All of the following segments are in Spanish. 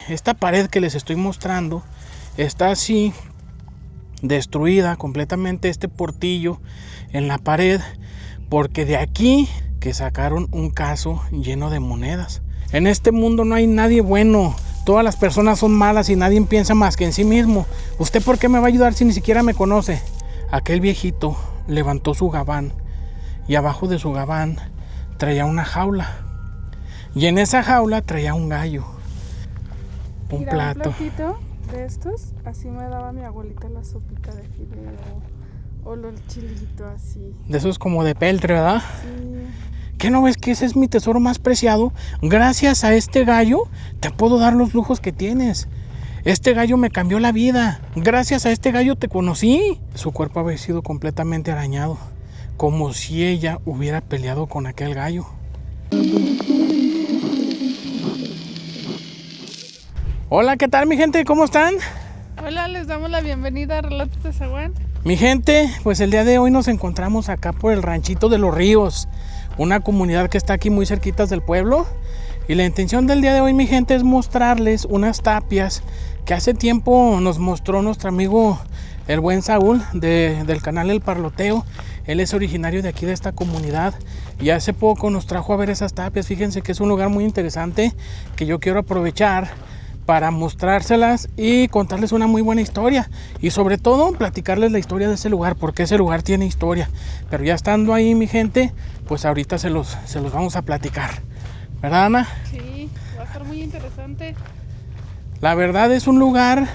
esta pared que les estoy mostrando está así destruida completamente, este portillo en la pared, porque de aquí que sacaron un caso lleno de monedas. En este mundo no hay nadie bueno, todas las personas son malas y nadie piensa más que en sí mismo. ¿Usted por qué me va a ayudar si ni siquiera me conoce? Aquel viejito levantó su gabán y abajo de su gabán traía una jaula, y en esa jaula traía un gallo, un plato. Un platito de estos, así me daba mi abuelita la sopita de fideo o el chilito así. De esos como de peltre, ¿verdad? Sí. ¿Qué no ves que ese es mi tesoro más preciado? Gracias a este gallo te puedo dar los lujos que tienes. Este gallo me cambió la vida. Gracias a este gallo te conocí. Su cuerpo había sido completamente arañado, como si ella hubiera peleado con aquel gallo. Hola, ¿qué tal mi gente? ¿Cómo están? Hola, les damos la bienvenida a Relatos de Zaguán. Mi gente, pues el día de hoy nos encontramos acá por el ranchito de Los Ríos, una comunidad que está aquí muy cerquitas del pueblo. Y la intención del día de hoy, mi gente, es mostrarles unas tapias que hace tiempo nos mostró nuestro amigo el buen Saúl del canal El Parloteo. Él es originario de aquí de esta comunidad y hace poco nos trajo a ver esas tapias. Fíjense que es un lugar muy interesante que yo quiero aprovechar para mostrárselas y contarles una muy buena historia, y sobre todo platicarles la historia de ese lugar, porque ese lugar tiene historia. Pero ya estando ahí, mi gente, pues ahorita se los vamos a platicar, ¿verdad, Ana? Sí, va a estar muy interesante. La verdad es un lugar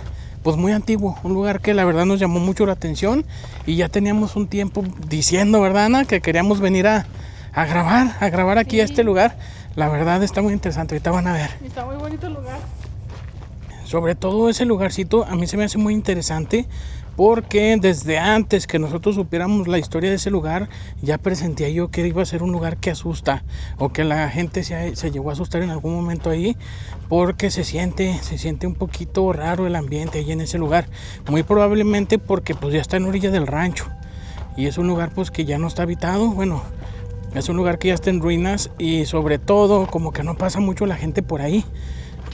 pues muy antiguo, un lugar que la verdad nos llamó mucho la atención y ya teníamos un tiempo diciendo, ¿verdad, Ana?, que queríamos venir a grabar aquí, sí, a este lugar. La verdad está muy interesante, ahorita van a ver. Está muy bonito el lugar. Sobre todo ese lugarcito a mí se me hace muy interesante, porque desde antes que nosotros supiéramos la historia de ese lugar, ya presentía yo que iba a ser un lugar que asusta, o que la gente se llegó a asustar en algún momento ahí, porque se siente un poquito raro el ambiente ahí en ese lugar. Muy probablemente porque pues ya está en orilla del rancho, y es un lugar pues que ya no está habitado. Bueno, es un lugar que ya está en ruinas, y sobre todo como que no pasa mucho la gente por ahí.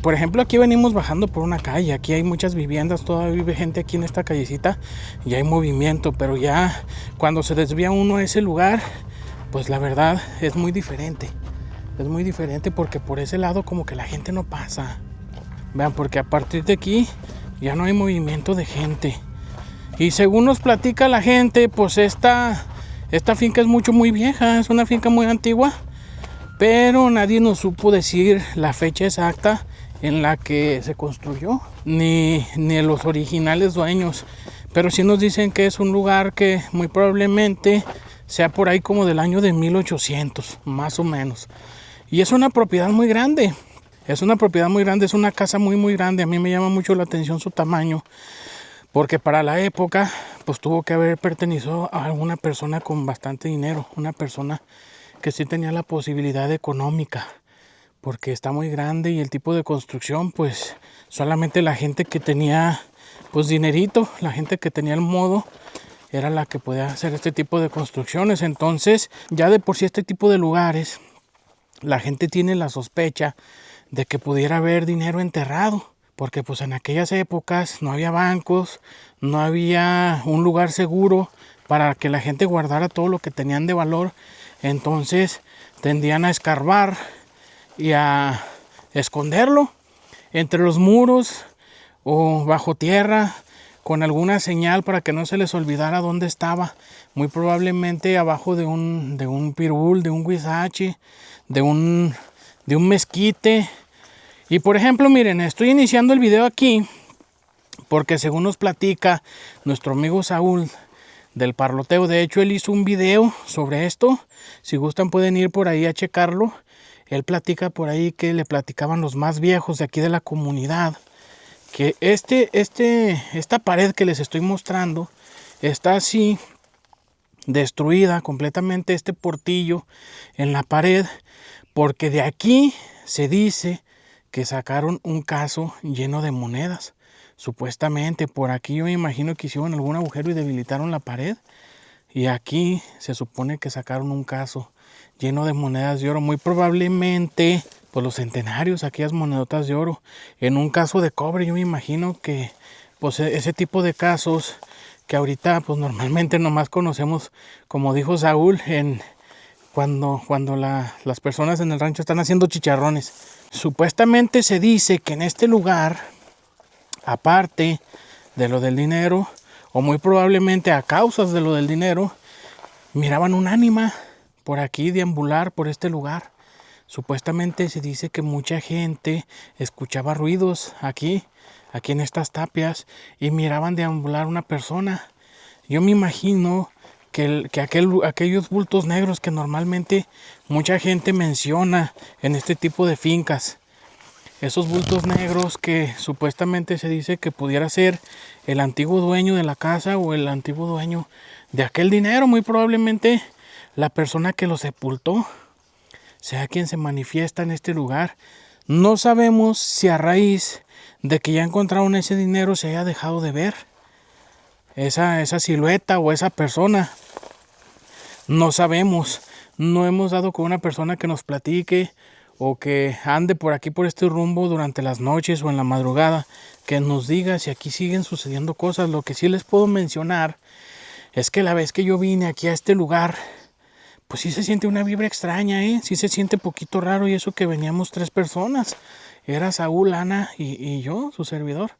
Por ejemplo, aquí venimos bajando por una calle, aquí hay muchas viviendas, todavía vive gente aquí en esta callecita y hay movimiento, pero ya cuando se desvía uno a ese lugar, pues la verdad es muy diferente. Es muy diferente porque por ese lado como que la gente no pasa. Vean, porque a partir de aquí ya no hay movimiento de gente. Y según nos platica la gente, pues esta finca es muy vieja, es una finca muy antigua, pero nadie nos supo decir la fecha exacta en la que se construyó, ni los originales dueños, pero sí nos dicen que es un lugar que muy probablemente sea por ahí como del año de 1800, más o menos. Y es una propiedad muy grande, es una casa muy grande. A mí me llama mucho la atención su tamaño, porque para la época pues tuvo que haber pertenecido a alguna persona con bastante dinero, una persona que sí tenía la posibilidad económica, porque está muy grande, y el tipo de construcción pues solamente la gente que tenía pues dinerito, la gente que tenía el modo, era la que podía hacer este tipo de construcciones. Entonces ya de por sí este tipo de lugares la gente tiene la sospecha de que pudiera haber dinero enterrado, porque pues en aquellas épocas no había bancos, no había un lugar seguro para que la gente guardara todo lo que tenían de valor. Entonces tendían a escarbar y a esconderlo entre los muros o bajo tierra, con alguna señal para que no se les olvidara dónde estaba. Muy probablemente abajo de un pirul, de un huizache, de un mezquite. Y por ejemplo, miren, estoy iniciando el video aquí porque según nos platica nuestro amigo Saúl del Parloteo, de hecho él hizo un video sobre esto. Si gustan pueden ir por ahí a checarlo. Él platica por ahí que le platicaban los más viejos de aquí de la comunidad que esta pared que les estoy mostrando está así destruida completamente, este portillo en la pared, porque de aquí se dice que sacaron un caso lleno de monedas. Supuestamente por aquí yo me imagino que hicieron algún agujero y debilitaron la pared, y aquí se supone que sacaron un caso lleno de monedas de oro. Muy probablemente pues los centenarios, aquellas monedotas de oro. En un caso de cobre, yo me imagino que pues ese tipo de casos que ahorita pues normalmente nomás conocemos, como dijo Saúl, cuando las personas en el rancho están haciendo chicharrones. Supuestamente se dice que en este lugar, aparte de lo del dinero, o muy probablemente a causas de lo del dinero, miraban un ánima por aquí deambular por este lugar. Supuestamente se dice que mucha gente escuchaba ruidos aquí en estas tapias, y miraban deambular una persona. Yo me imagino que aquellos bultos negros que normalmente mucha gente menciona en este tipo de fincas, esos bultos negros que supuestamente se dice que pudiera ser el antiguo dueño de la casa o el antiguo dueño de aquel dinero, muy probablemente la persona que lo sepultó sea quien se manifiesta en este lugar. No sabemos si a raíz de que ya encontraron ese dinero se haya dejado de ver esa silueta o esa persona. No sabemos, no hemos dado con una persona que nos platique o que ande por aquí por este rumbo durante las noches o en la madrugada, que nos diga si aquí siguen sucediendo cosas. Lo que sí les puedo mencionar es que la vez que yo vine aquí a este lugar, pues sí se siente una vibra extraña, sí se siente poquito raro, y eso que veníamos 3 personas, era Saúl, Ana y yo, su servidor.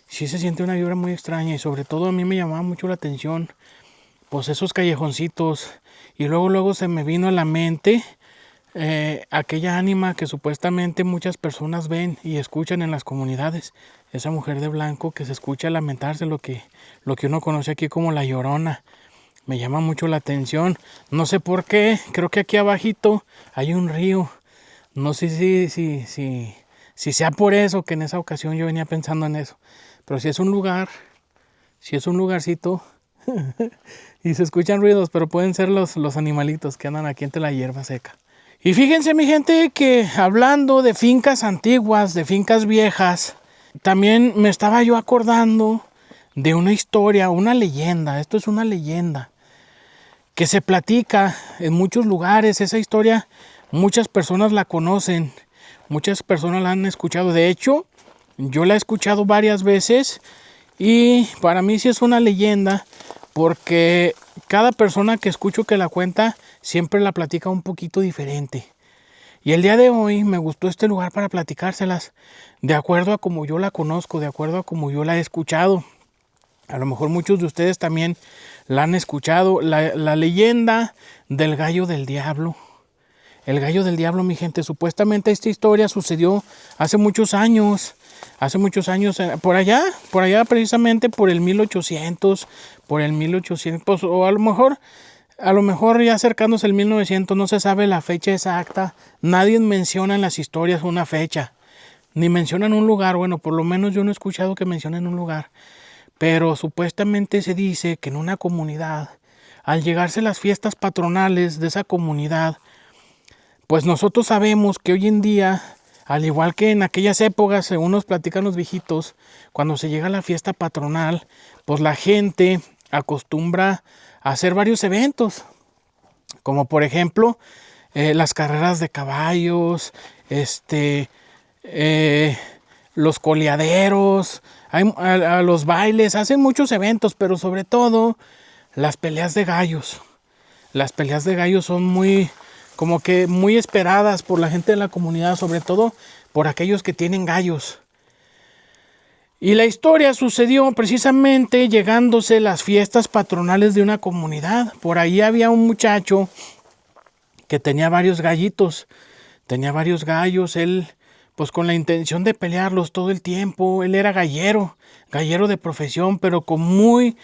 Sí se siente una vibra muy extraña, y sobre todo a mí me llamaba mucho la atención pues esos callejoncitos, y luego se me vino a la mente aquella ánima que supuestamente muchas personas ven y escuchan en las comunidades, esa mujer de blanco que se escucha lamentarse, lo que uno conoce aquí como la Llorona. Me llama mucho la atención, no sé por qué, creo que aquí abajito hay un río, no sé si sea por eso que en esa ocasión yo venía pensando en eso, pero si es un lugarcito y se escuchan ruidos, pero pueden ser los animalitos que andan aquí entre la hierba seca. Y fíjense, mi gente, que hablando de fincas antiguas, de fincas viejas, también me estaba yo acordando de una historia, una leyenda. Esto es una leyenda que se platica en muchos lugares. Esa historia muchas personas la conocen, muchas personas la han escuchado. De hecho, yo la he escuchado varias veces, y para mí sí es una leyenda, porque cada persona que escucho que la cuenta siempre la platica un poquito diferente. Y el día de hoy me gustó este lugar para platicárselas de acuerdo a como yo la conozco, de acuerdo a como yo la he escuchado. A lo mejor muchos de ustedes también la han escuchado. La leyenda del gallo del diablo. El gallo del diablo, mi gente. Supuestamente esta historia sucedió hace muchos años. Por allá precisamente por el 1800, pues, o a lo mejor ya acercándose el 1900, no se sabe la fecha exacta. Nadie menciona en las historias una fecha, ni mencionan un lugar. Bueno, por lo menos yo no he escuchado que mencionen un lugar. Pero supuestamente se dice que en una comunidad, al llegarse las fiestas patronales de esa comunidad, pues nosotros sabemos que hoy en día, al igual que en aquellas épocas, según nos platican los viejitos, cuando se llega a la fiesta patronal, pues la gente acostumbra a hacer varios eventos, como por ejemplo las carreras de caballos, los coleaderos, a los bailes, hacen muchos eventos, pero sobre todo las peleas de gallos. Las peleas de gallos son muy esperadas por la gente de la comunidad, sobre todo por aquellos que tienen gallos. Y la historia sucedió precisamente llegándose las fiestas patronales de una comunidad. Por ahí había un muchacho que tenía varios gallitos, tenía varios gallos. Él, pues con la intención de pelearlos todo el tiempo. Él era gallero de profesión, pero con muy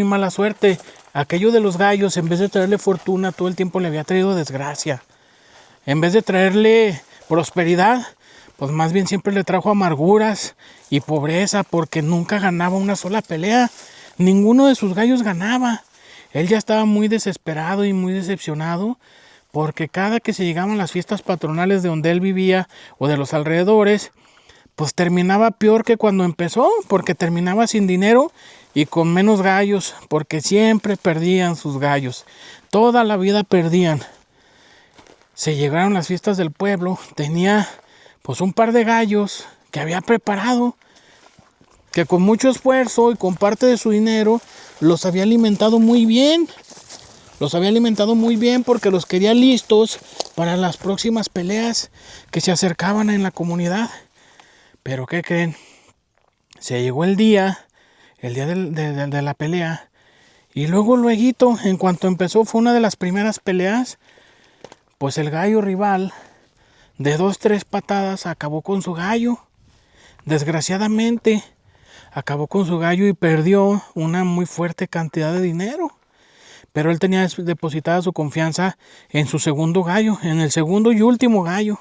mala suerte. Aquello de los gallos, en vez de traerle fortuna, todo el tiempo le había traído desgracia. En vez de traerle prosperidad, pues más bien siempre le trajo amarguras y pobreza, porque nunca ganaba una sola pelea. Ninguno de sus gallos ganaba. Él ya estaba muy desesperado y muy decepcionado, porque cada que se llegaban las fiestas patronales de donde él vivía o de los alrededores, pues terminaba peor que cuando empezó, porque terminaba sin dinero y con menos gallos, porque siempre perdían sus gallos. Toda la vida perdían. se llegaron las fiestas del pueblo. Tenía pues un par de gallos que había preparado, que con mucho esfuerzo y con parte de su dinero los había alimentado muy bien. Los había alimentado muy bien porque los quería listos para las próximas peleas que se acercaban en la comunidad. Pero ¿qué creen? Se llegó el día de la pelea. Y luego, en cuanto empezó, fue una de las primeras peleas, pues el gallo rival, de 2-3 patadas, acabó con su gallo. Desgraciadamente, acabó con su gallo y perdió una muy fuerte cantidad de dinero. Pero él tenía depositada su confianza en su segundo gallo, en el segundo y último gallo.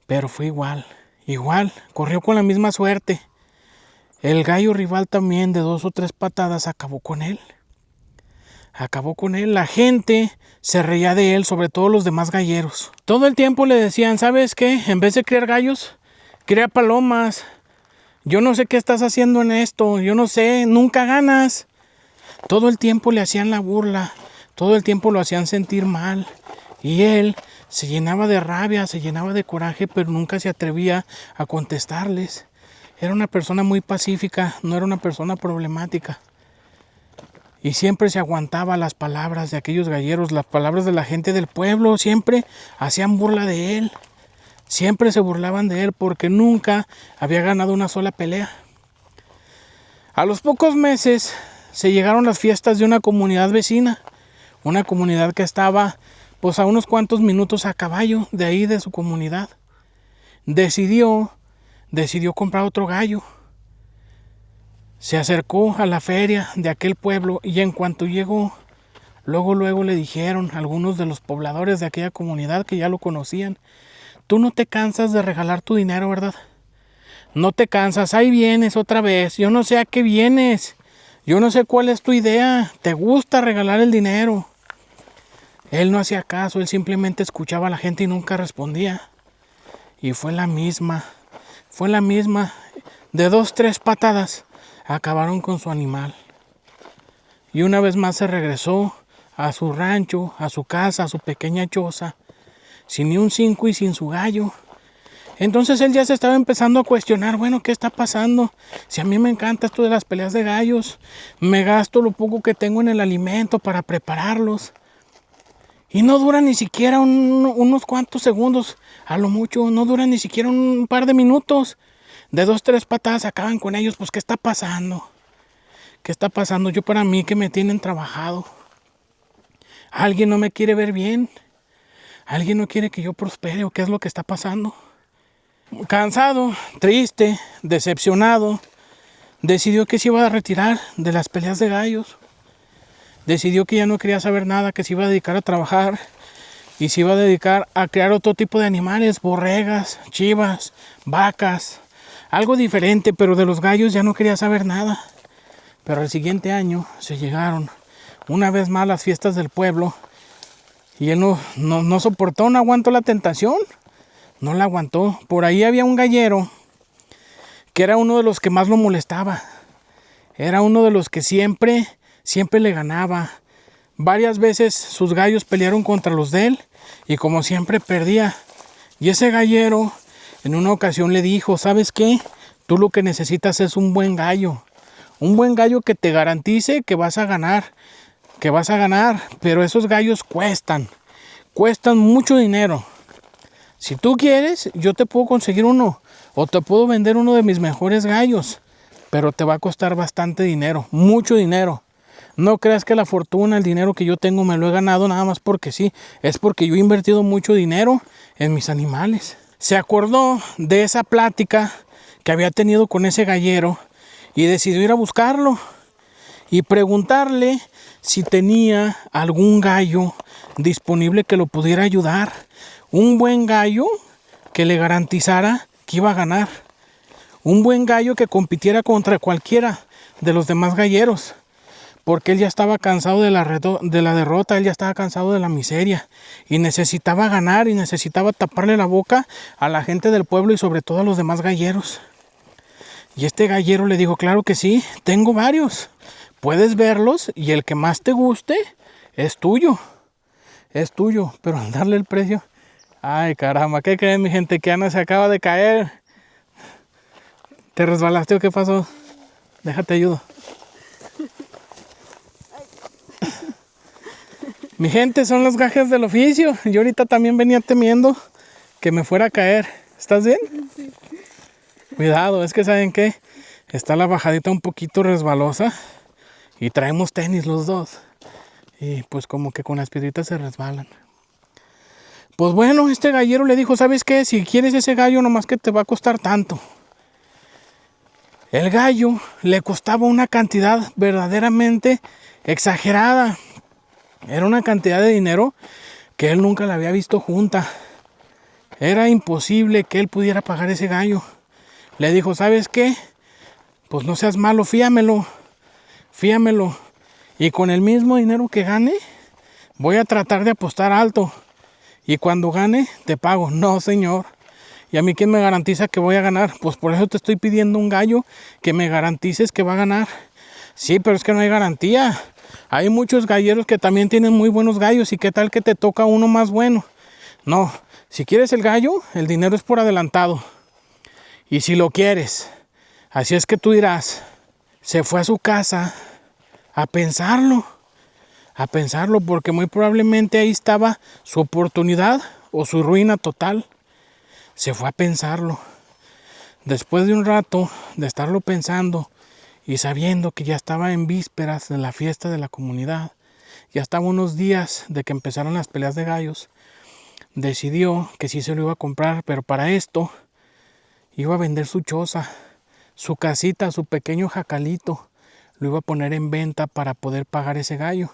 Pero fue igual, corrió con la misma suerte. El gallo rival también de 2 o 3 patadas acabó con él. La gente se reía de él, sobre todo los demás galleros. Todo el tiempo le decían, ¿sabes qué? En vez de criar gallos, cría palomas. Yo no sé qué estás haciendo en esto, yo no sé, nunca ganas. Todo el tiempo le hacían la burla, todo el tiempo lo hacían sentir mal. Y él se llenaba de rabia, se llenaba de coraje, pero nunca se atrevía a contestarles. Era una persona muy pacífica, no era una persona problemática. Y siempre se aguantaba las palabras de aquellos galleros, las palabras de la gente del pueblo. Siempre hacían burla de él. Siempre se burlaban de él porque nunca había ganado una sola pelea. A los pocos meses se llegaron las fiestas de una comunidad vecina. Una comunidad que estaba pues a unos cuantos minutos a caballo de ahí de su comunidad. Decidió comprar otro gallo. Se acercó a la feria de aquel pueblo y en cuanto llegó, luego le dijeron algunos de los pobladores de aquella comunidad que ya lo conocían: tú no te cansas de regalar tu dinero, ¿verdad? No te cansas, ahí vienes otra vez, yo no sé a qué vienes, yo no sé cuál es tu idea, te gusta regalar el dinero. Él no hacía caso, él simplemente escuchaba a la gente y nunca respondía. Y fue la misma, de 2-3 patadas acabaron con su animal. Y una vez más se regresó a su rancho, a su casa, a su pequeña choza, sin ni un 5 y sin su gallo. Entonces él ya se estaba empezando a cuestionar, bueno, ¿qué está pasando? Si a mí me encanta esto de las peleas de gallos, me gasto lo poco que tengo en el alimento para prepararlos. Y no dura ni siquiera unos cuantos segundos, a lo mucho, no dura ni siquiera un par de minutos. De 2-3 patadas acaban con ellos, pues ¿qué está pasando? ¿Qué está pasando? Yo para mí que me tienen trabajado. Alguien no me quiere ver bien. Alguien no quiere que yo prospere, o qué es lo que está pasando. Cansado, triste, decepcionado, decidió que se iba a retirar de las peleas de gallos. Decidió que ya no quería saber nada, que se iba a dedicar a trabajar y se iba a dedicar a crear otro tipo de animales, borregas, chivas, vacas, algo diferente, pero de los gallos ya no quería saber nada. Pero el siguiente año se llegaron una vez más las fiestas del pueblo y él no soportó, no aguantó la tentación, no la aguantó. Por ahí había un gallero que era uno de los que más lo molestaba, era uno de los que siempre le ganaba. Varias veces sus gallos pelearon contra los de él y como siempre perdía. Y ese gallero en una ocasión le dijo: ¿sabes qué? Tú lo que necesitas es un buen gallo. Un buen gallo que te garantice que vas a ganar. Pero esos gallos cuestan mucho dinero. Si tú quieres, yo te puedo conseguir uno o te puedo vender uno de mis mejores gallos, pero te va a costar bastante dinero, mucho dinero. No creas que la fortuna, el dinero que yo tengo me lo he ganado nada más porque sí. Es porque yo he invertido mucho dinero en mis animales. Se acordó de esa plática que había tenido con ese gallero y decidió ir a buscarlo y preguntarle si tenía algún gallo disponible que lo pudiera ayudar. Un buen gallo que le garantizara que iba a ganar. Un buen gallo que compitiera contra cualquiera de los demás galleros. Porque él ya estaba cansado de la derrota, él ya estaba cansado de la miseria y necesitaba ganar y necesitaba taparle la boca a la gente del pueblo y sobre todo a los demás galleros. Y este gallero le dijo: claro que sí, tengo varios, puedes verlos y el que más te guste es tuyo. es tuyo, pero al darle el precio, ay caramba, ¿qué creen mi gente? Que Ana se acaba de caer. ¿Te resbalaste o qué pasó? Déjate ayudo. Mi gente, son los gajes del oficio. Yo ahorita también venía temiendo que me fuera a caer. ¿Estás bien? Sí. Cuidado, es que ¿saben qué? Está la bajadita un poquito resbalosa y traemos tenis los dos. Y pues como que con las piedritas se resbalan. Pues bueno, este gallero le dijo, ¿sabes qué? Si quieres ese gallo, nomás que te va a costar tanto. El gallo le costaba una cantidad verdaderamente exagerada. Era una cantidad de dinero que él nunca la había visto junta. Era imposible que él pudiera pagar ese gallo. Le dijo, ¿sabes qué? Pues no seas malo, fíamelo. Fíamelo. Y con el mismo dinero que gane, voy a tratar de apostar alto. Y cuando gane, te pago. No, señor. ¿Y a mí quién me garantiza que voy a ganar? Pues por eso te estoy pidiendo un gallo que me garantices que va a ganar. Sí, pero es que no hay garantía. Hay muchos galleros que también tienen muy buenos gallos. ¿Y qué tal que te toca uno más bueno? No, si quieres el gallo, el dinero es por adelantado. Y si lo quieres, así es que tú dirás. Se fue a su casa a pensarlo porque muy probablemente ahí estaba su oportunidad o su ruina total. Se fue a pensarlo. Después de un rato de estarlo pensando y sabiendo que ya estaba en vísperas de la fiesta de la comunidad, ya estaba unos días de que empezaron las peleas de gallos, decidió que sí se lo iba a comprar, pero para esto iba a vender su choza, su casita, su pequeño jacalito, lo iba a poner en venta para poder pagar ese gallo.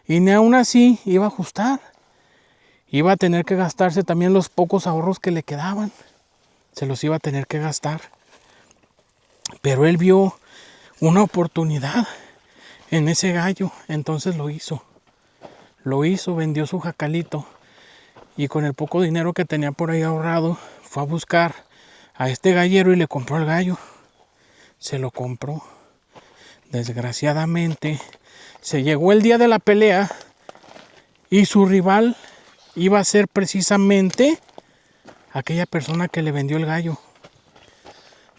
Y ni aún así iba a ajustar. Iba a tener que gastarse también los pocos ahorros que le quedaban. Se los iba a tener que gastar. Pero él vio una oportunidad en ese gallo, entonces lo hizo. Lo hizo, vendió su jacalito y con el poco dinero que tenía por ahí ahorrado, fue a buscar a este gallero y le compró el gallo. Se lo compró. Desgraciadamente, se llegó el día de la pelea y su rival iba a ser precisamente aquella persona que le vendió el gallo.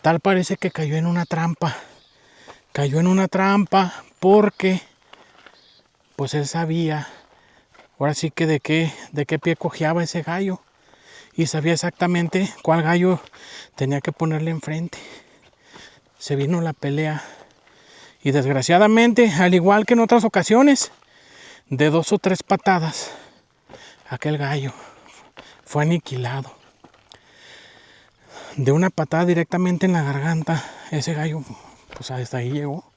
Tal parece que cayó en una trampa. Cayó en una trampa porque pues él sabía, ahora sí que de qué pie cojeaba ese gallo. Y sabía exactamente cuál gallo tenía que ponerle enfrente. Se vino la pelea. Y desgraciadamente, al igual que en otras ocasiones, de 2 o 3 patadas, aquel gallo fue aniquilado. De una patada directamente en la garganta, ese gallo, pues hasta ahí llegó.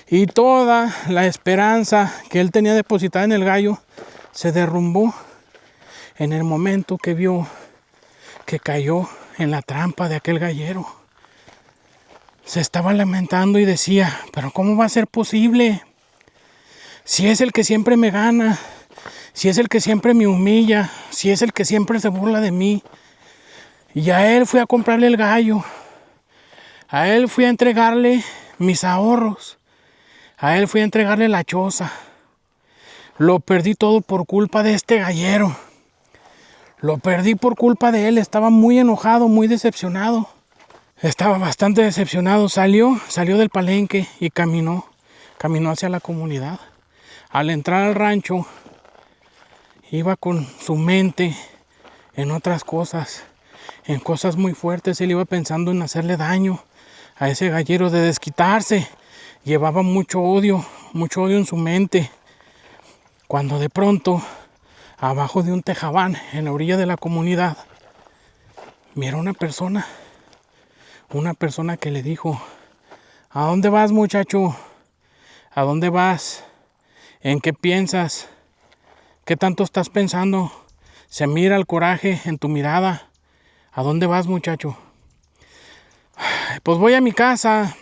Y toda la esperanza que él tenía depositada en el gallo se derrumbó en el momento que vio que cayó en la trampa de aquel gallero. Se estaba lamentando y decía, pero ¿cómo va a ser posible? Si es el que siempre me gana, si es el que siempre me humilla, si es el que siempre se burla de mí. Y a él fui a comprarle el gallo, a él fui a entregarle mis ahorros, a él fui a entregarle la choza. Lo perdí todo por culpa de este gallero. Lo perdí por culpa de él, estaba muy enojado, muy decepcionado. Estaba bastante decepcionado, salió del palenque y caminó hacia la comunidad. Al entrar al rancho, iba con su mente en otras cosas, en cosas muy fuertes. Él iba pensando en hacerle daño a ese gallero, de desquitarse. Llevaba mucho odio en su mente. Cuando de pronto, abajo de un tejabán, en la orilla de la comunidad, miró una persona que le dijo, ¿a dónde vas, muchacho? ¿A dónde vas? ¿En qué piensas? ¿Qué tanto estás pensando? Se mira el coraje en tu mirada. ¿A dónde vas, muchacho? Pues voy a mi casa.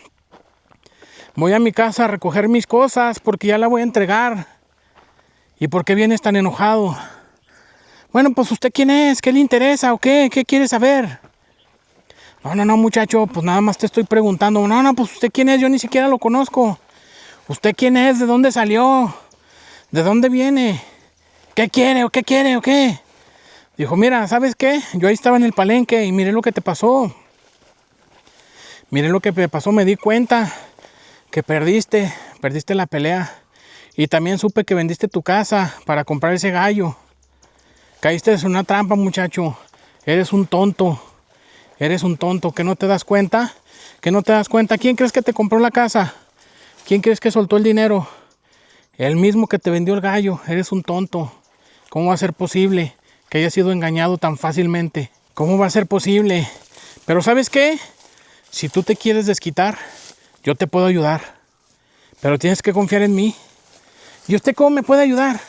Voy a mi casa a recoger mis cosas porque ya la voy a entregar. ¿Y por qué vienes tan enojado? Bueno, pues ¿usted quién es? ¿Qué le interesa o qué? ¿Qué quiere saber? No, muchacho, pues nada más te estoy preguntando. No, pues ¿usted quién es? Yo ni siquiera lo conozco. ¿Usted quién es? ¿De dónde salió? ¿De dónde viene? ¿Qué quiere o qué quiere o qué? Dijo, mira, ¿sabes qué? Yo ahí estaba en el palenque y miré lo que te pasó. Miré lo que te pasó, me di cuenta que perdiste la pelea. Y también supe que vendiste tu casa para comprar ese gallo. Caíste en una trampa, muchacho. Eres un tonto. Eres un tonto. ¿Que no te das cuenta? ¿Que no te das cuenta? ¿Quién crees que te compró la casa? ¿Quién crees que soltó el dinero? El mismo que te vendió el gallo. Eres un tonto. ¿Cómo va a ser posible que hayas sido engañado tan fácilmente? ¿Cómo va a ser posible? Pero ¿sabes qué? Si tú te quieres desquitar, yo te puedo ayudar. Pero tienes que confiar en mí. ¿Y usted cómo me puede ayudar?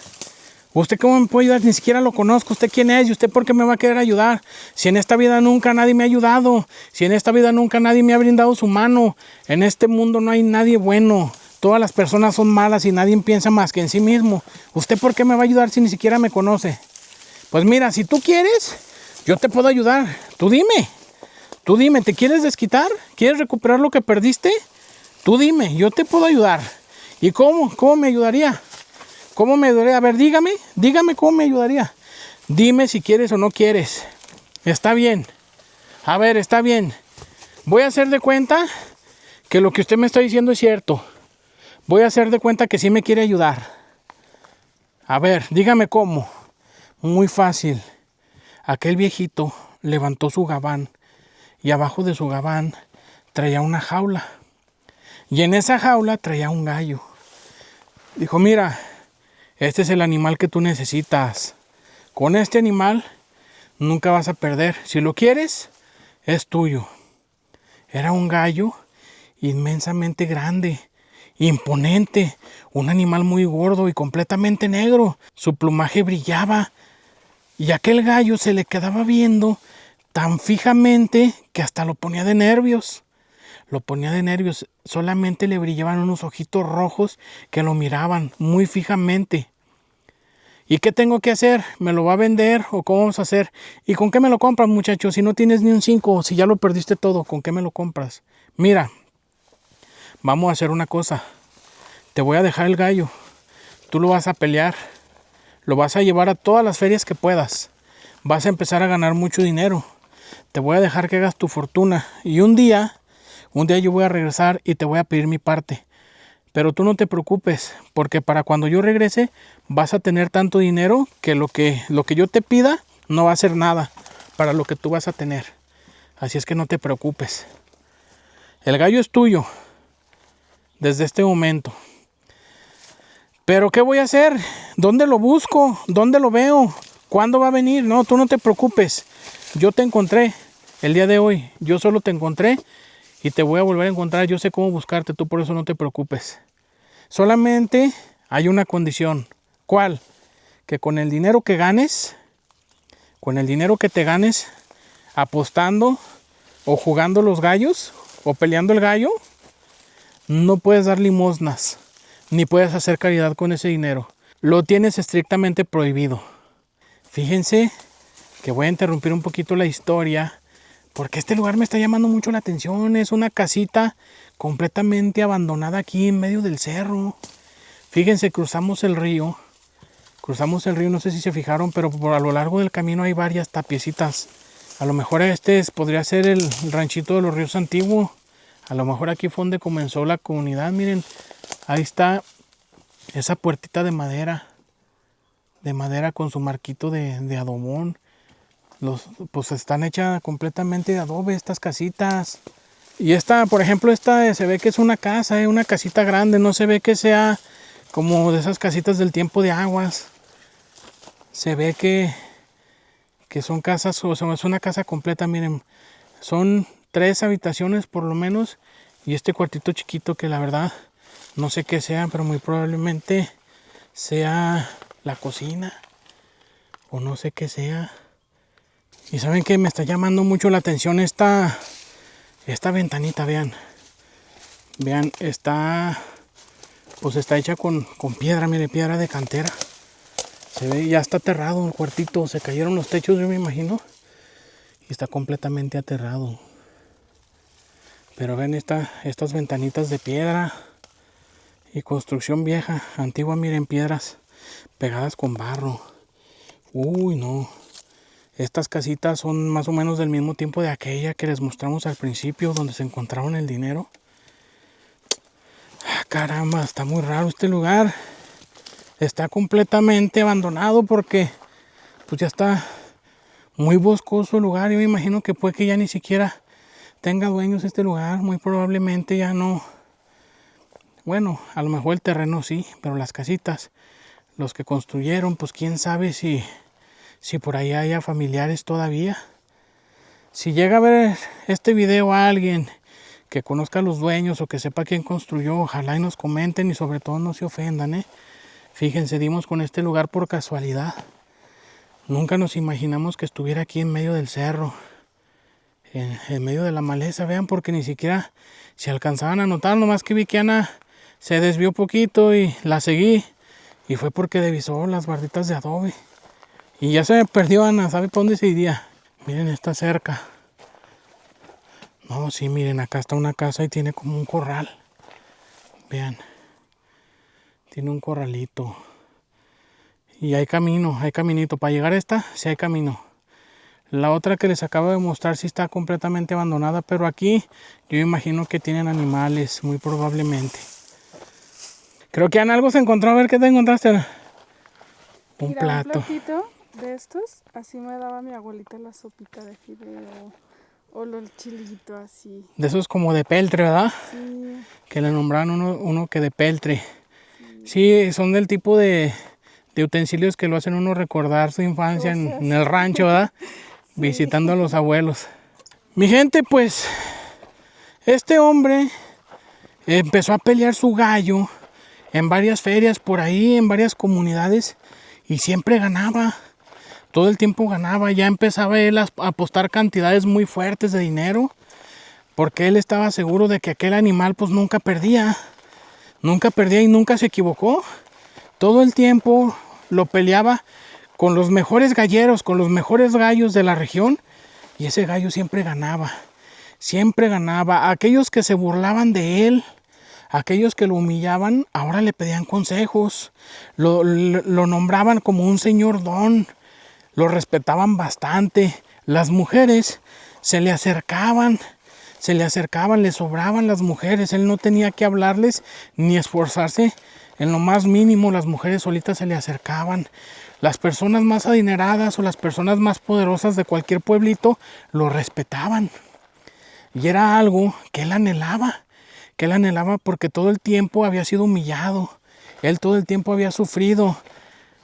¿Usted cómo me puede ayudar? Ni siquiera lo conozco. ¿Usted quién es? ¿Y usted por qué me va a querer ayudar? Si en esta vida nunca nadie me ha ayudado. Si en esta vida nunca nadie me ha brindado su mano. En este mundo no hay nadie bueno. Todas las personas son malas y nadie piensa más que en sí mismo. ¿Usted por qué me va a ayudar si ni siquiera me conoce? Pues mira, si tú quieres, yo te puedo ayudar. Tú dime, ¿te quieres desquitar? ¿Quieres recuperar lo que perdiste? Tú dime, yo te puedo ayudar. ¿Y cómo? ¿Cómo me ayudaría? ¿Cómo me ayudaría? A ver, dígame cómo me ayudaría. Dime si quieres o no quieres. Está bien. A ver, está bien. Voy a hacer de cuenta que lo que usted me está diciendo es cierto. Voy a hacer de cuenta que sí me quiere ayudar. A ver, dígame cómo. Muy fácil. Aquel viejito levantó su gabán y abajo de su gabán traía una jaula. Y en esa jaula traía un gallo. Dijo, mira, este es el animal que tú necesitas. Con este animal nunca vas a perder. Si lo quieres, es tuyo. Era un gallo inmensamente grande, imponente, un animal muy gordo y completamente negro. Su plumaje brillaba y aquel gallo se le quedaba viendo tan fijamente que hasta lo ponía de nervios. Lo ponía de nervios, solamente le brillaban unos ojitos rojos que lo miraban muy fijamente. ¿Y qué tengo que hacer? ¿Me lo va a vender o cómo vamos a hacer? ¿Y con qué me lo compras, muchacho? Si no tienes ni un 5, si ya lo perdiste todo, ¿con qué me lo compras? Mira, vamos a hacer una cosa. Te voy a dejar el gallo. Tú lo vas a pelear. Lo vas a llevar a todas las ferias que puedas. Vas a empezar a ganar mucho dinero. Te voy a dejar que hagas tu fortuna. Y un día yo voy a regresar y te voy a pedir mi parte. Pero tú no te preocupes, porque para cuando yo regrese vas a tener tanto dinero que lo que yo te pida no va a ser nada para lo que tú vas a tener. Así es que no te preocupes. El gallo es tuyo desde este momento. Pero ¿qué voy a hacer? ¿Dónde lo busco? ¿Dónde lo veo? ¿Cuándo va a venir? No, tú no te preocupes. Yo te encontré el día de hoy. Yo solo te encontré y te voy a volver a encontrar. Yo sé cómo buscarte, tú por eso no te preocupes. Solamente hay una condición. ¿Cuál? Que con el dinero que ganes, con el dinero que te ganes apostando o jugando los gallos o peleando el gallo, no puedes dar limosnas ni puedes hacer caridad con ese dinero. Lo tienes estrictamente prohibido. Fíjense que voy a interrumpir un poquito la historia porque este lugar me está llamando mucho la atención. Es una casita completamente abandonada aquí en medio del cerro. Fíjense, cruzamos el río, no sé si se fijaron, pero a lo largo del camino hay varias tapiecitas. A lo mejor podría ser el ranchito de los Ríos Antiguo. A lo mejor aquí fue donde comenzó la comunidad. Miren, ahí está esa puertita de madera con su marquito de adobón. Pues están hechas completamente de adobe estas casitas. Y esta, por ejemplo, se ve que es una casa, una casita grande. No se ve que sea como de esas casitas del tiempo de Aguas. Se ve que son casas, o sea, es una casa completa. Miren, son 3 habitaciones por lo menos. Y este cuartito chiquito que la verdad no sé qué sea, pero muy probablemente sea la cocina. O no sé qué sea. Y saben que me está llamando mucho la atención esta ventanita, vean. Vean, está hecha con piedra, mire, piedra de cantera. Se ve, ya está aterrado el cuartito, se cayeron los techos, yo me imagino. Y está completamente aterrado. Pero ven estas ventanitas de piedra y construcción vieja, antigua, miren, piedras pegadas con barro. Uy, no. Estas casitas son más o menos del mismo tiempo de aquella que les mostramos al principio, donde se encontraron el dinero. Ah, caramba, está muy raro este lugar. Está completamente abandonado porque pues ya está muy boscoso el lugar. Yo me imagino que puede que ya ni siquiera tenga dueños este lugar. Muy probablemente ya no. Bueno, a lo mejor el terreno sí, pero las casitas, los que construyeron, pues quién sabe si por ahí haya familiares todavía. Si llega a ver este video a alguien que conozca a los dueños o que sepa quién construyó, ojalá y nos comenten y sobre todo no se ofendan, Fíjense, dimos con este lugar por casualidad. Nunca nos imaginamos que estuviera aquí en medio del cerro, en medio de la maleza, vean, porque ni siquiera se alcanzaban a notar, nomás que vi que Ana se desvió poquito y la seguí, y fue porque divisó las barditas de adobe. Y ya se me perdió Ana, ¿sabe para dónde se iría? Miren, está cerca. No, sí, miren, acá está una casa y tiene como un corral. Vean. Tiene un corralito. Y hay camino, hay caminito. Para llegar a esta, sí hay camino. La otra que les acabo de mostrar sí está completamente abandonada, pero aquí yo imagino que tienen animales, muy probablemente. Creo que en algo se encontró. A ver, ¿qué te encontraste? Un Mira, plato. un platito de estos, así me daba mi abuelita la sopita de fideo o el chilito así. De esos como de peltre, ¿verdad? Sí. Que le nombraron uno que de peltre. Sí, son del tipo de utensilios que lo hacen uno recordar su infancia en el rancho, ¿verdad? Sí. Visitando a los abuelos. Mi gente, pues, este hombre empezó a pelear su gallo en varias ferias por ahí, en varias comunidades, y siempre ganaba. Todo el tiempo ganaba. Ya empezaba él a apostar cantidades muy fuertes de dinero, porque él estaba seguro de que aquel animal pues nunca perdía. Nunca perdía y nunca se equivocó. Todo el tiempo lo peleaba con los mejores galleros, con los mejores gallos de la región, y ese gallo siempre ganaba. Siempre ganaba. Aquellos que se burlaban de él, aquellos que lo humillaban, ahora le pedían consejos. Lo nombraban como un señor don. Lo respetaban bastante. Las mujeres se le acercaban, le sobraban las mujeres. Él no tenía que hablarles ni esforzarse en lo más mínimo. Las mujeres solitas se le acercaban. Las personas más adineradas o las personas más poderosas de cualquier pueblito lo respetaban. Y era algo que él anhelaba porque todo el tiempo había sido humillado. Él todo el tiempo había sufrido.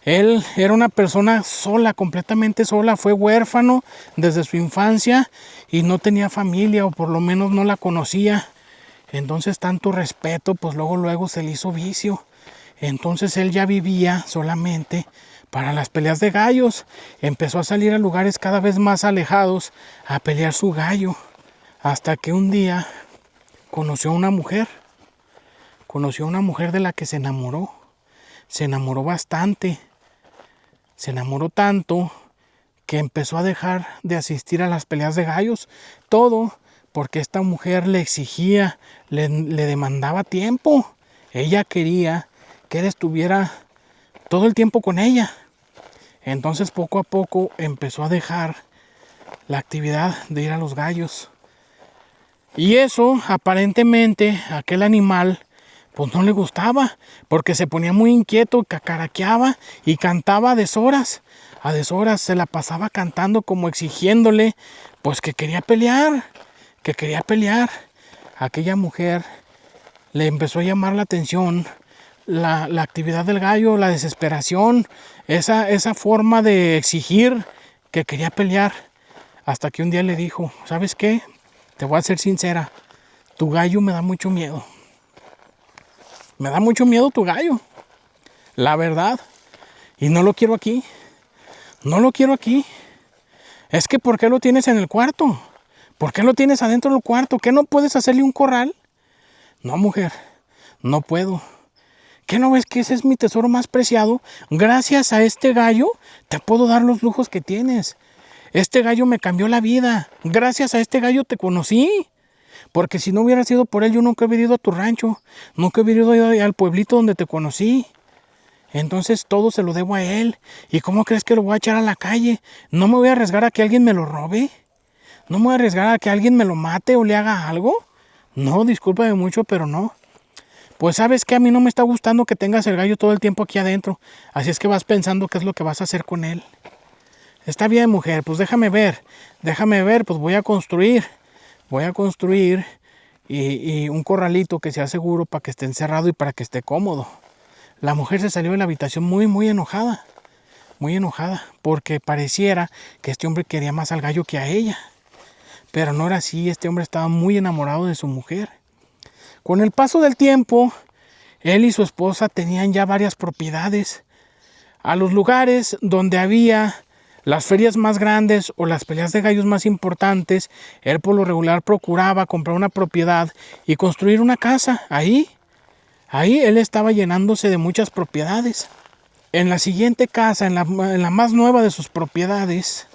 Él era una persona sola, completamente sola. Fue huérfano desde su infancia y no tenía familia, o por lo menos no la conocía. Entonces tanto respeto, pues luego se le hizo vicio. Entonces él ya vivía solamente para las peleas de gallos. Empezó a salir a lugares cada vez más alejados a pelear su gallo. Hasta que un día conoció a una mujer. Conoció a una mujer de la que se enamoró. Se enamoró bastante. Se enamoró tanto que empezó a dejar de asistir a las peleas de gallos. Todo porque esta mujer le exigía, le demandaba tiempo. Ella quería que él estuviera todo el tiempo con ella. Entonces poco a poco empezó a dejar la actividad de ir a los gallos. Y eso aparentemente a aquel animal pues no le gustaba, porque se ponía muy inquieto, cacaraqueaba y cantaba a deshoras. A deshoras se la pasaba cantando, como exigiéndole pues que quería pelear. Aquella mujer le empezó a llamar la atención la actividad del gallo, la desesperación, esa forma de exigir que quería pelear. Hasta que un día le dijo: ¿sabes qué? Te voy a ser sincera, tu gallo me da mucho miedo. Me da mucho miedo tu gallo, la verdad. Y no lo quiero aquí. No lo quiero aquí. Es que ¿por qué lo tienes en el cuarto? ¿Por qué lo tienes adentro del cuarto? ¿Qué no puedes hacerle un corral? No, mujer, no puedo. ¿Qué no ves que ese es mi tesoro más preciado? Gracias a este gallo te puedo dar los lujos que tienes. Este gallo me cambió la vida. Gracias a este gallo te conocí. Porque si no hubiera sido por él, yo nunca hubiera ido a tu rancho. Nunca hubiera ido al pueblito donde te conocí. Entonces todo se lo debo a él. ¿Y cómo crees que lo voy a echar a la calle? No me voy a arriesgar a que alguien me lo robe. No me voy a arriesgar a que alguien me lo mate o le haga algo. No, discúlpame mucho, pero no. Pues sabes que a mí no me está gustando que tengas el gallo todo el tiempo aquí adentro. Así es que vas pensando qué es lo que vas a hacer con él. Está bien, mujer, pues déjame ver, pues voy a construir y un corralito que sea seguro para que esté encerrado y para que esté cómodo. La mujer se salió de la habitación muy enojada, porque pareciera que este hombre quería más al gallo que a ella. Pero no era así, este hombre estaba muy enamorado de su mujer. Con el paso del tiempo, él y su esposa tenían ya varias propiedades. A los lugares donde había las ferias más grandes o las peleas de gallos más importantes, él por lo regular procuraba comprar una propiedad y construir una casa. Ahí él estaba llenándose de muchas propiedades. En la siguiente casa, en la más nueva de sus propiedades,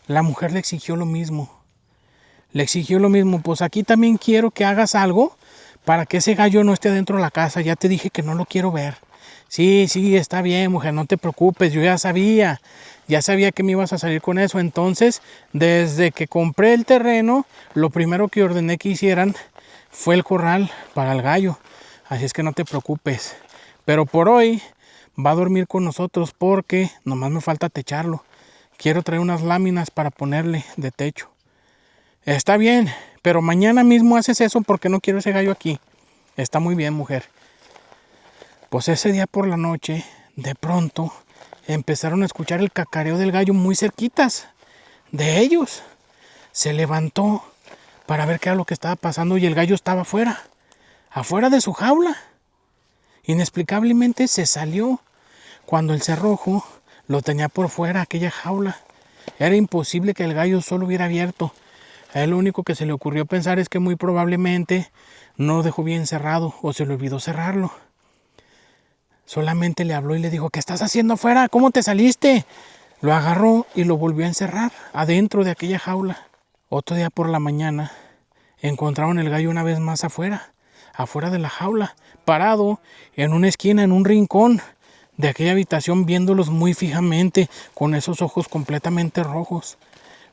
la mujer le exigió lo mismo. Pues aquí también quiero que hagas algo para que ese gallo no esté dentro de la casa. Ya te dije que no lo quiero ver. Sí, está bien, mujer, no te preocupes, yo ya sabía que me ibas a salir con eso. Entonces, desde que compré el terreno, lo primero que ordené que hicieran fue el corral para el gallo. Así es que no te preocupes. Pero por hoy va a dormir con nosotros porque nomás me falta techarlo. Quiero traer unas láminas para ponerle de techo. Está bien, pero mañana mismo haces eso porque no quiero ese gallo aquí. Está muy bien, mujer. Pues ese día por la noche, de pronto, empezaron a escuchar el cacareo del gallo muy cerquitas de ellos. Se levantó para ver qué era lo que estaba pasando y el gallo estaba afuera de su jaula. Inexplicablemente se salió cuando el cerrojo lo tenía por fuera, aquella jaula. Era imposible que el gallo solo hubiera abierto. A él lo único que se le ocurrió pensar es que muy probablemente no lo dejó bien cerrado o se le olvidó cerrarlo. Solamente le habló y le dijo, ¿qué estás haciendo afuera? ¿Cómo te saliste? Lo agarró y lo volvió a encerrar adentro de aquella jaula. Otro día por la mañana encontraron el gallo una vez más afuera de la jaula, parado en una esquina, en un rincón de aquella habitación, viéndolos muy fijamente, con esos ojos completamente rojos.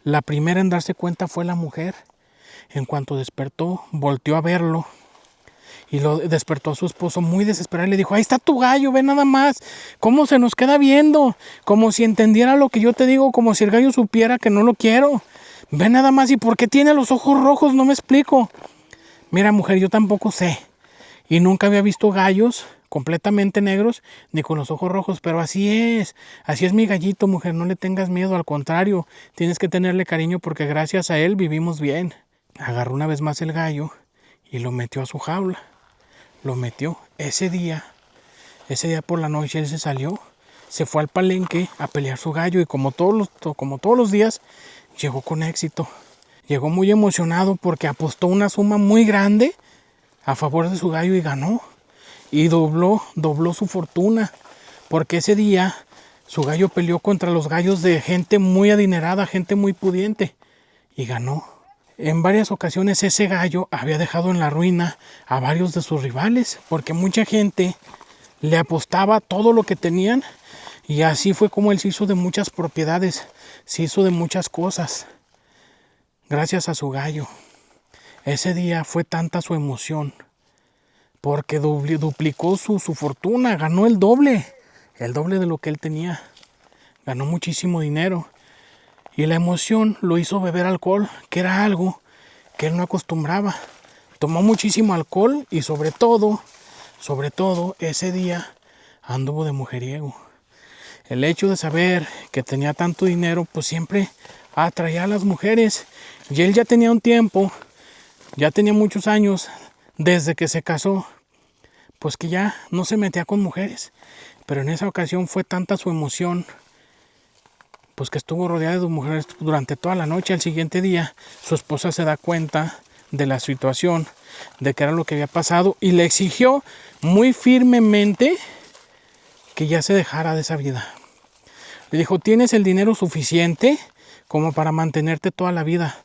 La primera en darse cuenta fue la mujer. En cuanto despertó, volteó a verlo y lo despertó a su esposo muy desesperado y le dijo, ahí está tu gallo, ve nada más, cómo se nos queda viendo, como si entendiera lo que yo te digo, como si el gallo supiera que no lo quiero. Ve nada más, ¿y por qué tiene los ojos rojos? No me explico. Mira, mujer, yo tampoco sé. Y nunca había visto gallos completamente negros ni con los ojos rojos, pero así es mi gallito, mujer, no le tengas miedo, al contrario, tienes que tenerle cariño porque gracias a él vivimos bien. Agarró una vez más el gallo y lo metió a su jaula. Lo metió. Ese día por la noche él se salió, se fue al palenque a pelear su gallo y como todos los días, llegó con éxito. Llegó muy emocionado porque apostó una suma muy grande a favor de su gallo y ganó. Y dobló su fortuna porque ese día su gallo peleó contra los gallos de gente muy adinerada, gente muy pudiente y ganó. En varias ocasiones ese gallo había dejado en la ruina a varios de sus rivales porque mucha gente le apostaba todo lo que tenían y así fue como él se hizo de muchas propiedades, se hizo de muchas cosas gracias a su gallo. Ese día fue tanta su emoción porque duplicó su fortuna, ganó el doble de lo que él tenía, ganó muchísimo dinero. Y la emoción lo hizo beber alcohol, que era algo que él no acostumbraba. Tomó muchísimo alcohol y sobre todo, ese día anduvo de mujeriego. El hecho de saber que tenía tanto dinero, pues siempre atraía a las mujeres. Y él ya tenía un tiempo, ya tenía muchos años desde que se casó, pues que ya no se metía con mujeres. Pero en esa ocasión fue tanta su emoción, pues que estuvo rodeada de mujeres durante toda la noche. Al siguiente día, su esposa se da cuenta de la situación, de que era lo que había pasado, y le exigió muy firmemente que ya se dejara de esa vida. Le dijo, ¿tienes el dinero suficiente como para mantenerte toda la vida?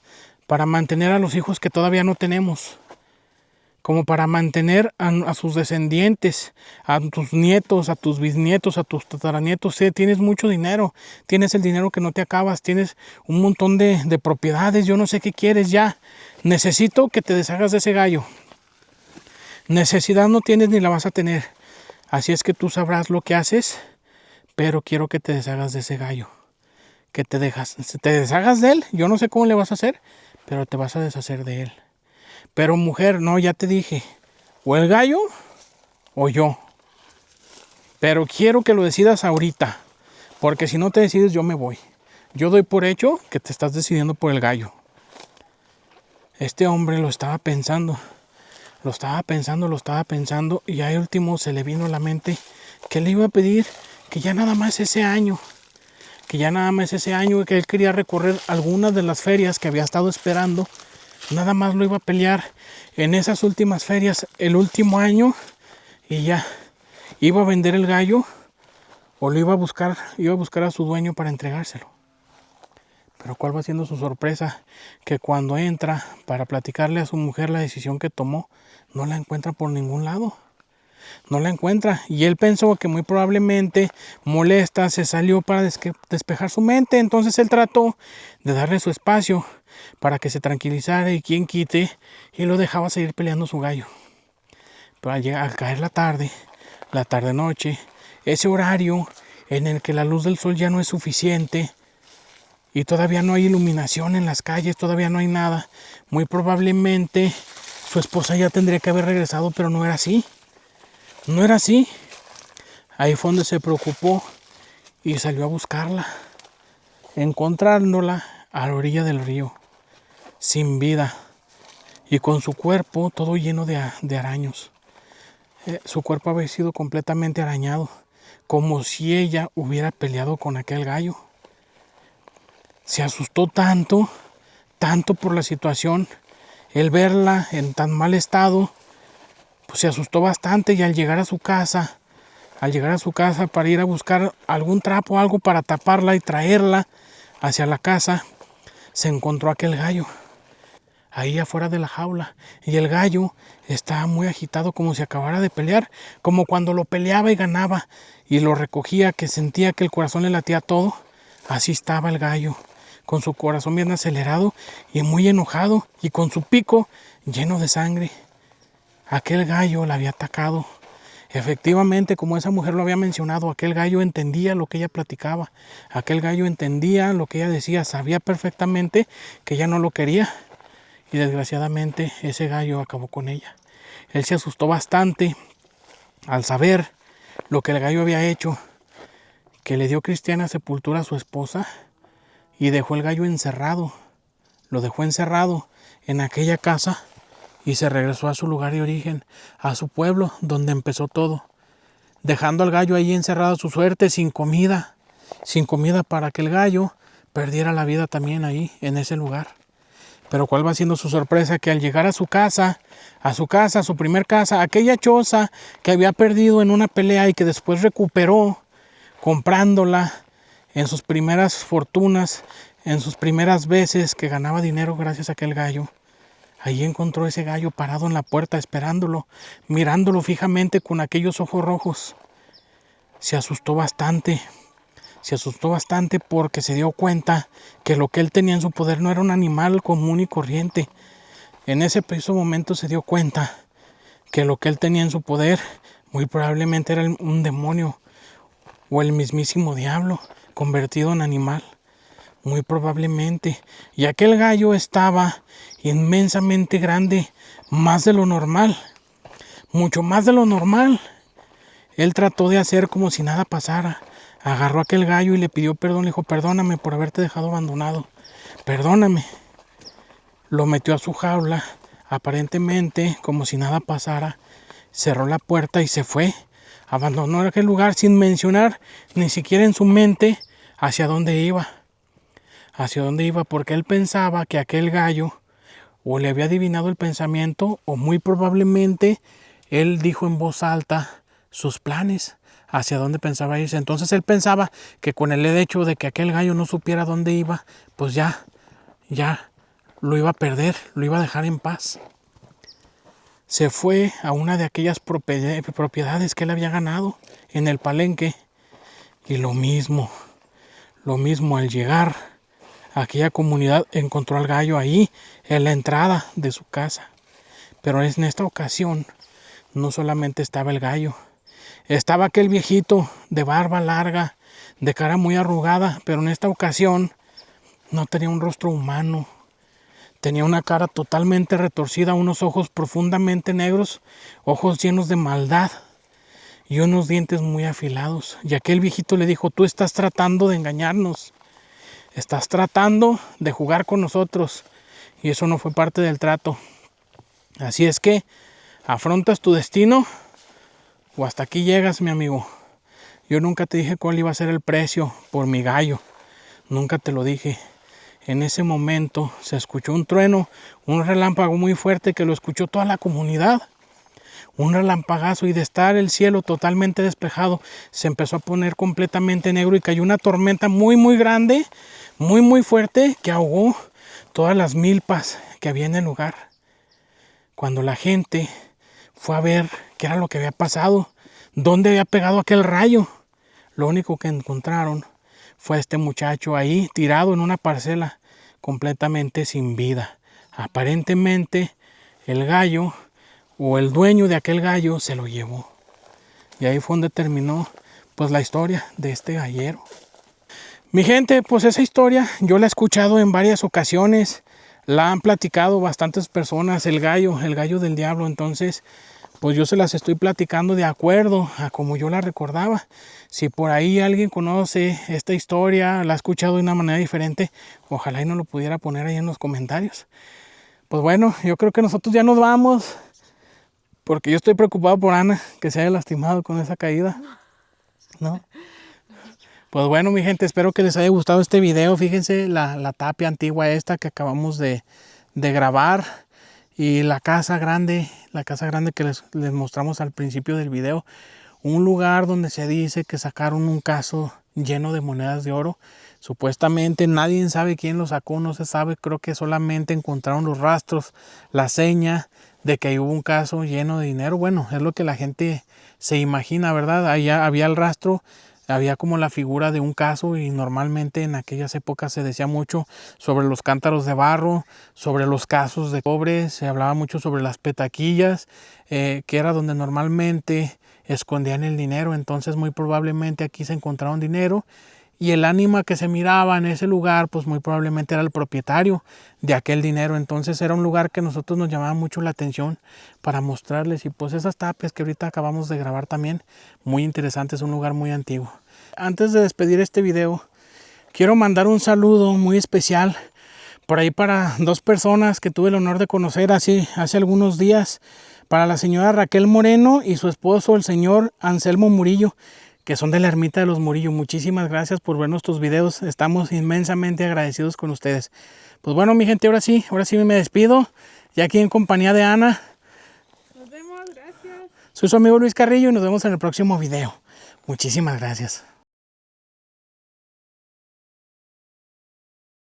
Para mantener a los hijos que todavía no tenemos. como para mantener a sus descendientes, a tus nietos, a tus bisnietos, a tus tataranietos. Sí, tienes mucho dinero, tienes el dinero que no te acabas, tienes un montón de propiedades, yo no sé qué quieres ya. Necesito que te deshagas de ese gallo. Necesidad no tienes ni la vas a tener. Así es que tú sabrás lo que haces, pero quiero que te deshagas de ese gallo. Que te deshagas de él, yo no sé cómo le vas a hacer, pero te vas a deshacer de él. Pero mujer, no, ya te dije, o el gallo o yo. Pero quiero que lo decidas ahorita, porque si no te decides yo me voy. Yo doy por hecho que te estás decidiendo por el gallo. Este hombre lo estaba pensando, y al último se le vino a la mente que le iba a pedir que ya nada más ese año, que él quería recorrer algunas de las ferias que había estado esperando. Nada más lo iba a pelear en esas últimas ferias el último año y ya iba a vender el gallo o lo iba a buscar a su dueño para entregárselo. Pero ¿cuál va siendo su sorpresa? Que cuando entra para platicarle a su mujer la decisión que tomó, no la encuentra por ningún lado. No la encuentra y él pensó que muy probablemente molesta se salió para despejar su mente. Entonces él trató de darle su espacio para que se tranquilizara y quien quite y lo dejaba seguir peleando su gallo. Pero al caer la tarde noche, ese horario en el que la luz del sol ya no es suficiente y todavía no hay iluminación en las calles, todavía no hay nada, muy probablemente su esposa ya tendría que haber regresado, pero no era así. No era así. Ahí fue donde se preocupó y salió a buscarla, encontrándola a la orilla del río, sin vida y con su cuerpo todo lleno de araños. Su cuerpo había sido completamente arañado, como si ella hubiera peleado con aquel gallo. Se asustó tanto por la situación, el verla en tan mal estado, pues se asustó bastante y al llegar a su casa para ir a buscar algún trapo, algo para taparla y traerla hacia la casa, se encontró aquel gallo ahí afuera de la jaula y el gallo estaba muy agitado como si acabara de pelear, como cuando lo peleaba y ganaba y lo recogía, que sentía que el corazón le latía todo. Así estaba el gallo, con su corazón bien acelerado y muy enojado y con su pico lleno de sangre. Aquel gallo la había atacado. Efectivamente, como esa mujer lo había mencionado, aquel gallo entendía lo que ella platicaba. Aquel gallo entendía lo que ella decía, sabía perfectamente que ella no lo quería. Y desgraciadamente ese gallo acabó con ella. Él se asustó bastante al saber lo que el gallo había hecho, que le dio cristiana sepultura a su esposa y dejó el gallo encerrado. Lo dejó encerrado en aquella casa y se regresó a su lugar de origen, a su pueblo donde empezó todo, dejando al gallo ahí encerrado a su suerte, sin comida para que el gallo perdiera la vida también ahí en ese lugar. Pero ¿cuál va siendo su sorpresa? Que al llegar a su primer casa, aquella choza que había perdido en una pelea y que después recuperó comprándola en sus primeras fortunas, en sus primeras veces que ganaba dinero gracias a aquel gallo. Ahí encontró ese gallo parado en la puerta esperándolo, mirándolo fijamente con aquellos ojos rojos. Se asustó bastante porque se dio cuenta que lo que él tenía en su poder no era un animal común y corriente. En ese preciso momento se dio cuenta que lo que él tenía en su poder muy probablemente era un demonio o el mismísimo diablo convertido en animal. Muy probablemente. Y aquel gallo estaba inmensamente grande, más de lo normal, mucho más de lo normal. Él trató de hacer como si nada pasara. Agarró a aquel gallo y le pidió perdón. Le dijo, perdóname por haberte dejado abandonado. Perdóname. Lo metió a su jaula, aparentemente como si nada pasara. Cerró la puerta y se fue. Abandonó aquel lugar sin mencionar ni siquiera en su mente hacia dónde iba. Porque él pensaba que aquel gallo o le había adivinado el pensamiento o muy probablemente él dijo en voz alta sus planes, hacia dónde pensaba irse. Entonces él pensaba que con el hecho de que aquel gallo no supiera dónde iba, pues ya lo iba a perder, lo iba a dejar en paz. se fue a una de aquellas propiedades que él había ganado en el palenque. Y lo mismo al llegar a aquella comunidad encontró al gallo ahí en la entrada de su casa. Pero en esta ocasión no solamente estaba el gallo, estaba aquel viejito de barba larga, de cara muy arrugada, pero en esta ocasión no tenía un rostro humano. Tenía una cara totalmente retorcida, unos ojos profundamente negros, ojos llenos de maldad y unos dientes muy afilados. Y aquel viejito le dijo: tú estás tratando de engañarnos, estás tratando de jugar con nosotros, y eso no fue parte del trato. Así es que afrontas tu destino o hasta aquí llegas, mi amigo. Yo nunca te dije cuál iba a ser el precio por mi gallo, nunca te lo dije. En ese momento se escuchó un trueno, un relámpago muy fuerte que lo escuchó toda la comunidad. Un relampagazo, y de estar el cielo totalmente despejado, se empezó a poner completamente negro y cayó una tormenta muy grande, muy fuerte, que ahogó todas las milpas que había en el lugar. Cuando la gente fue a ver qué era lo que había pasado, dónde había pegado aquel rayo, lo único que encontraron fue a este muchacho ahí tirado en una parcela, completamente sin vida. Aparentemente el gallo o el dueño de aquel gallo se lo llevó. Y ahí fue donde terminó pues la historia de este gallero. Mi gente, pues esa historia yo la he escuchado en varias ocasiones, la han platicado bastantes personas, el gallo del diablo. Entonces pues yo se las estoy platicando de acuerdo a como yo la recordaba. Si por ahí alguien conoce esta historia, la ha escuchado de una manera diferente, ojalá y nos lo pudiera poner ahí en los comentarios. Pues bueno, yo creo que nosotros ya nos vamos, porque yo estoy preocupado por Ana, que se haya lastimado con esa caída, ¿no? Pues bueno, mi gente, espero que les haya gustado este video. Fíjense la tapia antigua esta que acabamos de grabar. Y la casa grande que les mostramos al principio del video. Un lugar donde se dice que sacaron un caso lleno de monedas de oro. Supuestamente nadie sabe quién lo sacó, no se sabe. Creo que solamente encontraron los rastros, la seña de que hubo un caso lleno de dinero. Bueno, es lo que la gente se imagina, ¿verdad? Allá había el rastro. Había como la figura de un caso, y normalmente en aquellas épocas se decía mucho sobre los cántaros de barro, sobre los casos de cobre, se hablaba mucho sobre las petaquillas, que era donde normalmente escondían el dinero. Entonces muy probablemente aquí se encontraron dinero, y el ánima que se miraba en ese lugar pues muy probablemente era el propietario de aquel dinero. Entonces era un lugar que a nosotros nos llamaba mucho la atención para mostrarles. Y pues esas tapias que ahorita acabamos de grabar también, muy interesantes, un lugar muy antiguo. Antes de despedir este video, quiero mandar un saludo muy especial por ahí para dos personas que tuve el honor de conocer hace algunos días. Para la señora Raquel Moreno y su esposo, el señor Anselmo Murillo, que son de la ermita de los Murillo. Muchísimas gracias por ver nuestros videos. Estamos inmensamente agradecidos con ustedes. Pues bueno, mi gente, ahora sí me despido. Ya aquí en compañía de Ana. Nos vemos, gracias. Soy su amigo Luis Carrillo y nos vemos en el próximo video. Muchísimas gracias.